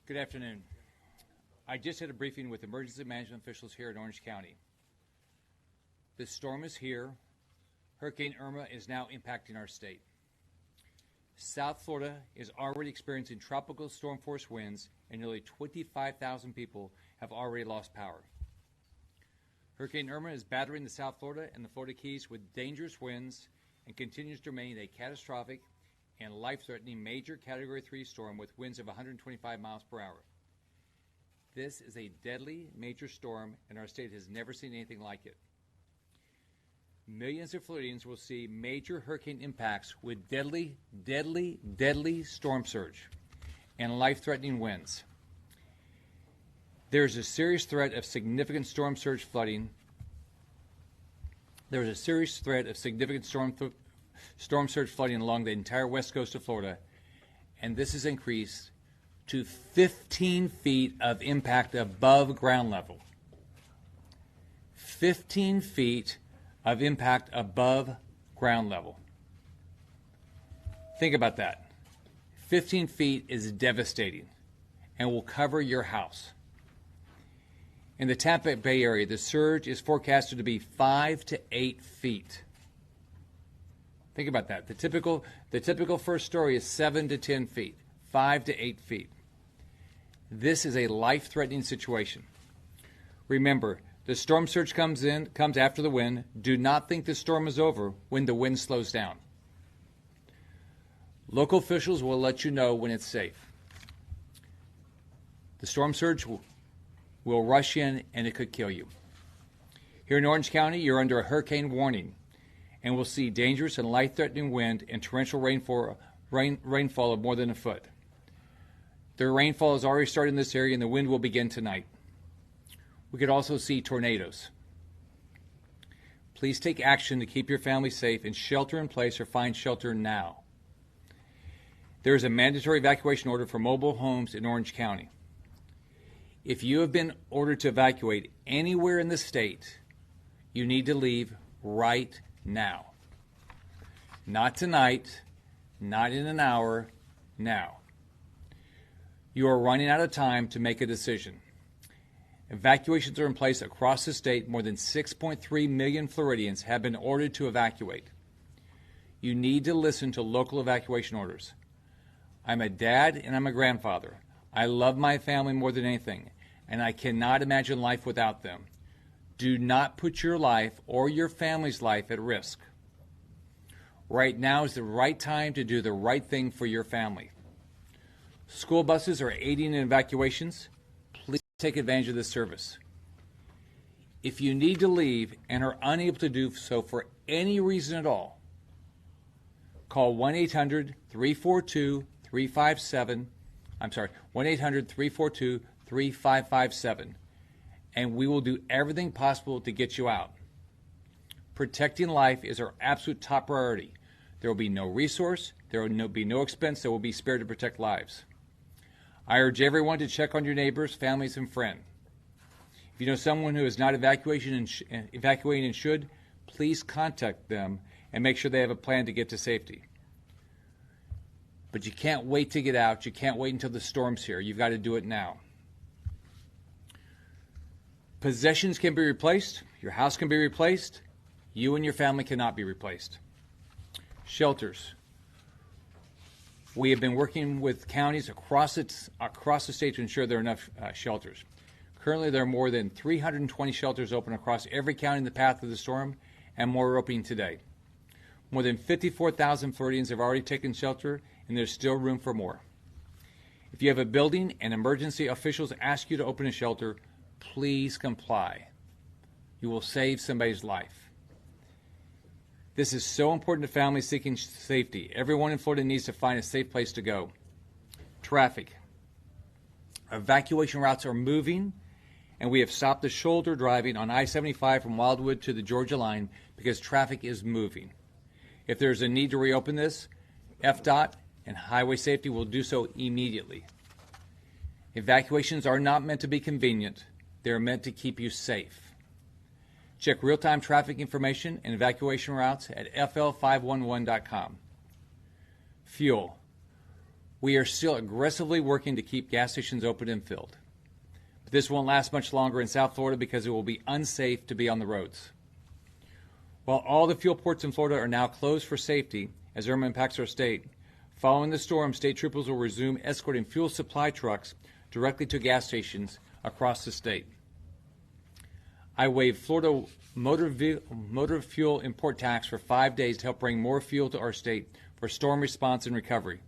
Good afternoon. I just had a briefing with emergency management officials here in Orange County. The storm is here. Hurricane Irma is now impacting our state. South Florida is already experiencing tropical storm force winds, and nearly 25,000 people have already lost power. Hurricane Irma is battering the South Florida and the Florida Keys with dangerous winds and continues to remain a catastrophic and life-threatening major Category 3 storm with winds of 125 miles per hour. This is a deadly major storm, and our state has never seen anything like it. Millions of Floridians will see major hurricane impacts with deadly storm surge and life-threatening winds. There is a serious threat of significant storm surge flooding. There is a serious threat of significant storm surge flooding along the entire west coast of Florida, and this has increased to 15 feet of impact above ground level. 15 feet of impact above ground level. Think about that. 15 feet is devastating and will cover your house. In the Tampa Bay area, the surge is forecasted to be 5 to 8 feet. Think about that. The typical first story is 7 to 10 feet, 5 to 8 feet. This is a life-threatening situation. Remember, the storm surge comes after the wind. Do not think the storm is over when the wind slows down. Local officials will let you know when it's safe. The storm surge will rush in and it could kill you. Here in Orange County, you're under a hurricane warning, and we'll see dangerous and life-threatening wind and torrential rainfall of more than a foot. The rainfall has already started in this area, and the wind will begin tonight. We could also see tornadoes. Please take action to keep your family safe and shelter in place or find shelter now. There is a mandatory evacuation order for mobile homes in Orange County. If you have been ordered to evacuate anywhere in the state, you need to leave right now. Not tonight, not in an hour, now. You are running out of time to make a decision. Evacuations are in place across the state. More than 6.3 million Floridians have been ordered to evacuate. You need to listen to local evacuation orders. I'm a dad and I'm a grandfather. I love my family more than anything, and I cannot imagine life without them. Do not put your life or your family's life at risk. Right now is the right time to do the right thing for your family. School buses are aiding in evacuations. Please take advantage of this service. If you need to leave and are unable to do so for any reason at all, call 1-800-342-3557. I'm sorry, 1-800-342-3557, and we will do everything possible to get you out. Protecting life is our absolute top priority. There will be no resource, there will be no expense that will be spared to protect lives. I urge everyone to check on your neighbors, families, and friends. If you know someone who is not evacuating and should, please contact them and make sure they have a plan to get to safety. But you can't wait to get out. You can't wait until the storm's here. You've got to do it now. Possessions can be replaced. Your house can be replaced. You and your family cannot be replaced. Shelters. We have been working with counties across the state to ensure there are enough shelters. Currently, there are more than 320 shelters open across every county in the path of the storm, and more are opening today. More than 54,000 Floridians have already taken shelter, and there's still room for more. If you have a building and emergency officials ask you to open a shelter, please comply. You will save somebody's life. This is so important to families seeking safety. Everyone in Florida needs to find a safe place to go. Traffic. Evacuation routes are moving, and we have stopped the shoulder driving on I-75 from Wildwood to the Georgia line because traffic is moving. If there's a need to reopen this, FDOT and Highway Safety will do so immediately. Evacuations are not meant to be convenient. They are meant to keep you safe. Check real-time traffic information and evacuation routes at fl511.com. Fuel. We are still aggressively working to keep gas stations open and filled. But this won't last much longer in South Florida because it will be unsafe to be on the roads. While all the fuel ports in Florida are now closed for safety as Irma impacts our state, following the storm, state troopers will resume escorting fuel supply trucks directly to gas stations across the state. I waived Florida motor fuel import tax for 5 days to help bring more fuel to our state for storm response and recovery.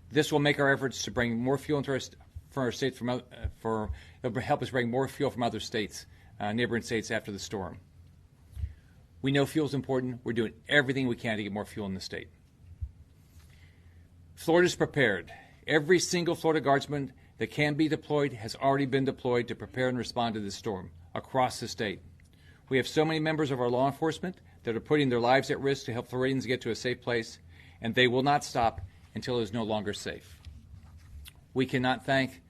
This will make our efforts to bring more fuel into our state it'll help us bring more fuel from other states, neighboring states after the storm. We know fuel is important. We're doing everything we can to get more fuel in the state. Florida's prepared. Every single Florida Guardsman that can be deployed has already been deployed to prepare and respond to this storm across the state. We have so many members of our law enforcement that are putting their lives at risk to help Floridians get to a safe place, and they will not stop until it is no longer safe. We cannot thank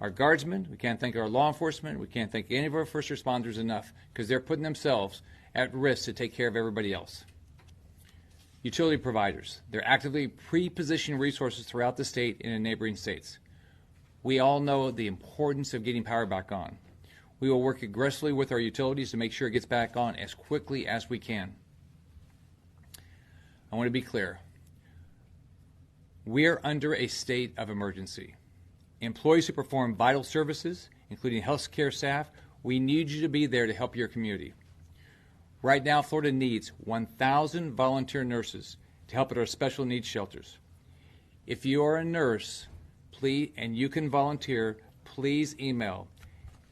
our Guardsmen, we can't thank our law enforcement, we can't thank any of our first responders enough because they're putting themselves at risk to take care of everybody else. Utility providers, they're actively pre-positioning resources throughout the state and in neighboring states. We all know the importance of getting power back on. We will work aggressively with our utilities to make sure it gets back on as quickly as we can. I want to be clear. We are under a state of emergency. Employees who perform vital services, including healthcare staff, we need you to be there to help your community. Right now, Florida needs 1,000 volunteer nurses to help at our special needs shelters. If you are a nurse, please, and you can volunteer, please email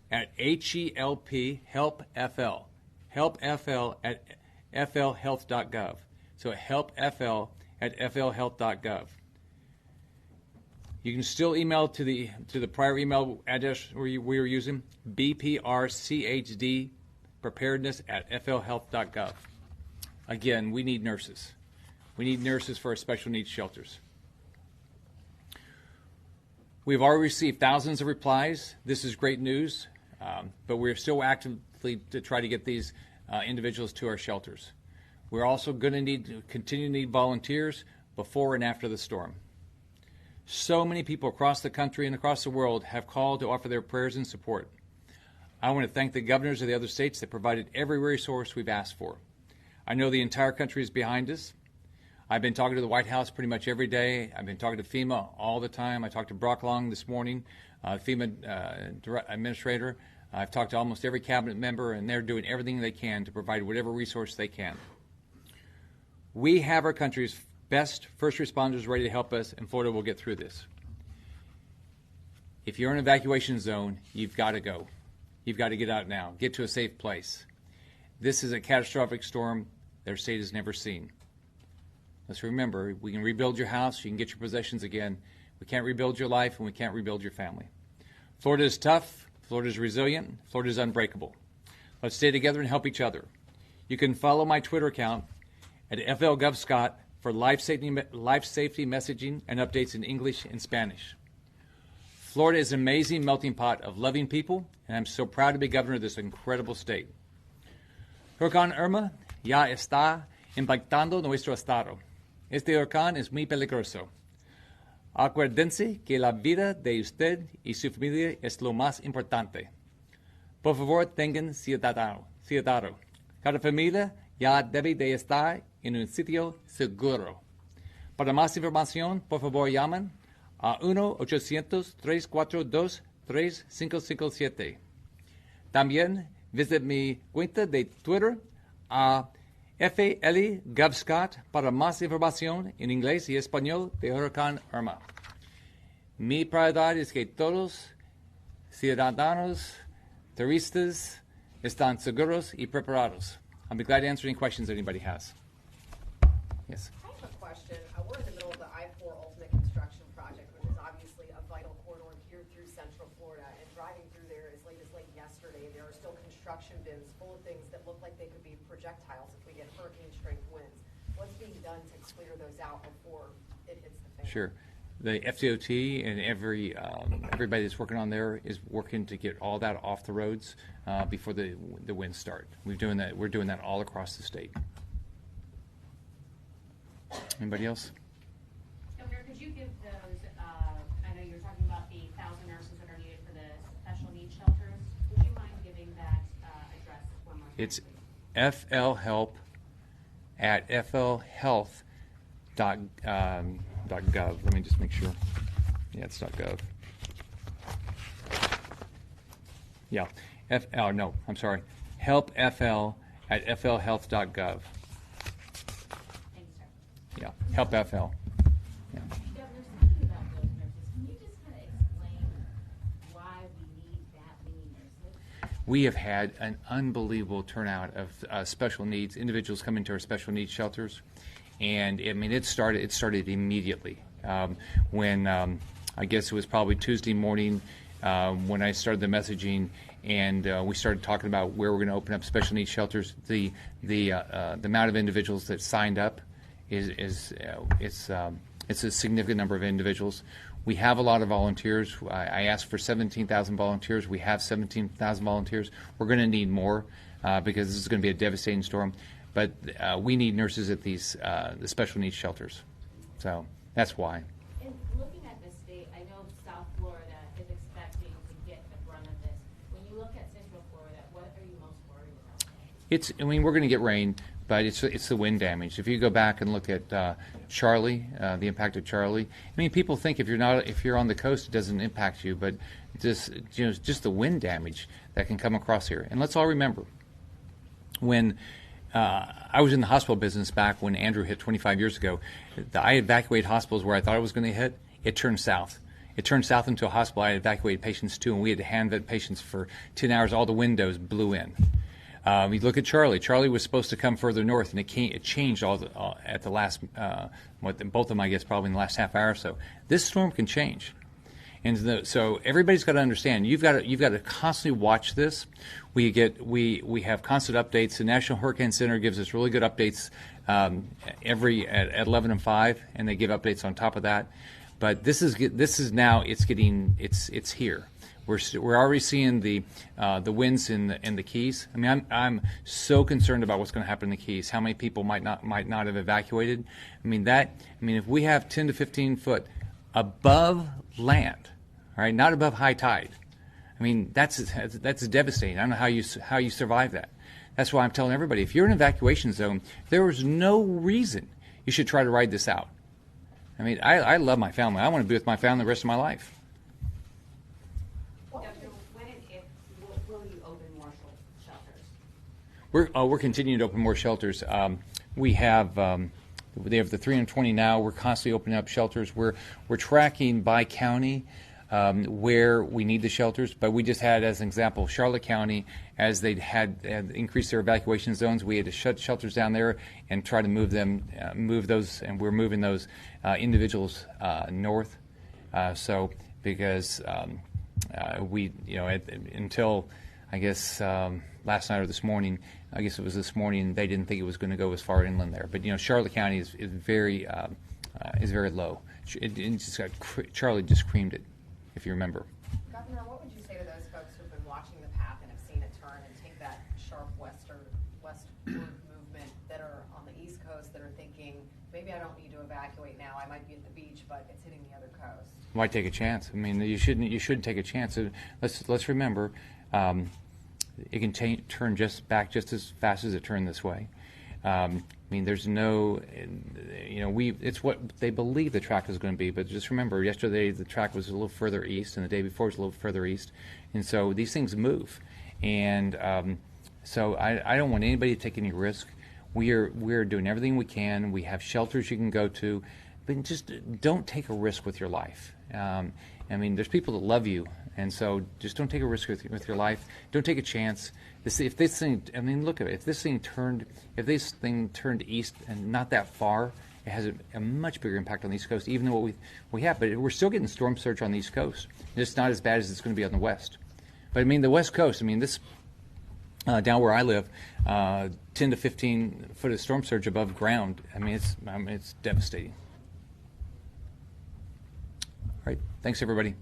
at HELP, helpfl at flhealth.gov. So helpfl at flhealth.gov. You can still email to the prior email address we were using, bprchd preparedness at flhealth.gov. Again, we need nurses. We need nurses for our special needs shelters. We've already received thousands of replies. This is great news, but we're still actively to try to get these individuals to our shelters. We're also going to continue to need volunteers before and after the storm. So many people across the country and across the world have called to offer their prayers and support. I want to thank the governors of the other states that provided every resource we've asked for. I know the entire country is behind us. I've been talking to the White House pretty much every day. I've been talking to FEMA all the time. I talked to Brock Long this morning, FEMA administrator. I've talked to almost every cabinet member, and they're doing everything they can to provide whatever resource they can. We have our country's best first responders ready to help us, and Florida will get through this. If you're in an evacuation zone, you've got to go. You've got to get out now. Get to a safe place. This is a catastrophic storm their state has never seen. Let's remember, we can rebuild your house, you can get your possessions again. We can't rebuild your life, and we can't rebuild your family. Florida is tough. Florida is resilient. Florida is unbreakable. Let's stay together and help each other. You can follow my Twitter account at FLGovScott for life safety messaging and updates in English and Spanish. Florida is an amazing melting pot of loving people, and I'm so proud to be governor of this incredible state. Hurricane Irma ya está impactando nuestro estado. Este huracán es muy peligroso. Acuérdense que la vida de usted y su familia es lo más importante. Por favor, tengan cuidado. Cada familia ya debe de estar en un sitio seguro. Para más información, por favor, llamen a 1-800-342-3557. También visite mi cuenta de Twitter a FLGovScott para más información en inglés y español de Huracán Irma. Mi prioridad es que todos ciudadanos, turistas, están seguros y preparados. I'll be glad to answer any questions anybody has. Yes. I have a question. We're in the middle of the I-4 Ultimate Construction Project, which is obviously a vital corridor here through Central Florida. And driving through there as late yesterday, there are still construction bins full of things that look like they could be projectiles if we get hurricane-strength winds. What's being done to clear those out before it hits the fan? Sure. The FDOT and everybody that's working on there is working to get all that off the roads before the winds start. We're doing that all across the state. Anybody else? Governor, could you give those It's flhelp at flhealth.gov. Let me just make sure. Yeah, it's .gov. Yeah, no, I'm sorry. HelpFL at flhealth.gov. Thanks, sir. Yeah, HelpFL. Yeah. Governor, speaking about those nurses, can you just kind of explain why we need that many nurses? We have had an unbelievable turnout of special needs individuals coming to our special needs shelters, and I mean it started immediately when I guess it was probably Tuesday morning when I started the messaging, and we started talking about where we're going to open up special needs shelters. The amount of individuals that signed up it's a significant number of individuals. We have a lot of volunteers. I asked for 17,000 volunteers. We have 17,000 volunteers. We're going to need more because this is going to be a devastating storm. But we need nurses at the special needs shelters. So that's why. And looking at the state, I know South Florida is expecting to get the brunt of this. When you look at Central Florida, what are you most worried about? I mean, we're going to get rain, but it's the wind damage. If you go back and look at Charlie, the impact of Charlie, I mean, people think if you're on the coast, it doesn't impact you, but just the wind damage that can come across here. And let's all remember, when I was in the hospital business back when Andrew hit 25 years ago, I evacuated hospitals where I thought it was going to hit. It turned south. It turned south into a hospital I evacuated patients to, and we had to hand vet patients for 10 hours. All the windows blew in. You look at Charlie. Charlie was supposed to come further north, and it changed at the last, both of them, I guess, probably in the last half hour or so. This storm can change. And so everybody's got to understand. You've got to constantly watch this. We have constant updates. The National Hurricane Center gives us really good updates at 11 and 5, and they give updates on top of that. But this is now it's here. We're already seeing the winds in the Keys. I mean, I'm so concerned about what's going to happen in the Keys. How many people might not have evacuated? I mean, if we have 10 to 15 foot above land, all right, not above high tide. I mean, that's devastating. I don't know how you survive that. That's why I'm telling everybody, if you're in an evacuation zone, there is no reason you should try to ride this out. I mean, I love my family. I want to be with my family the rest of my life. When and if will you open more shelters? We're continuing to open more shelters. We have they have the 320 now. We're constantly opening up shelters. We're tracking by county where we need the shelters. But we just had, as an example, Charlotte County, as they had increased their evacuation zones, we had to shut shelters down there and try to move those, and we're moving those individuals north. Because until I guess last night or this morning, I guess it was this morning, they didn't think it was going to go as far inland there. But Charlotte County is very low. Charlie just creamed it, if you remember. Governor, what would you say to those folks who've been watching the path and have seen it turn and take that sharp westward movement, that are on the East Coast, that are thinking, maybe I don't need to evacuate now, I might be at the beach, but it's hitting the other coast? Why take a chance? I mean, you shouldn't take a chance. Let's remember, it can turn back just as fast as it turned this way. I mean, there's no, it's what they believe the track is going to be. But just remember, yesterday the track was a little further east, and the day before was a little further east, and so these things move. And so I don't want anybody to take any risk. We're doing everything we can. We have shelters you can go to, but just don't take a risk with your life. I mean, there's people that love you, and so just don't take a risk with your life. Don't take a chance. If this thing, I mean, look at it. If this thing turned east and not that far, it has a much bigger impact on the East Coast, even than what we have. But we're still getting storm surge on the East Coast. It's not as bad as it's going to be on the West. But I mean, the West Coast. I mean, this down where I live, 10 to 15 foot of storm surge above ground. I mean, it's devastating. All right. Thanks, everybody.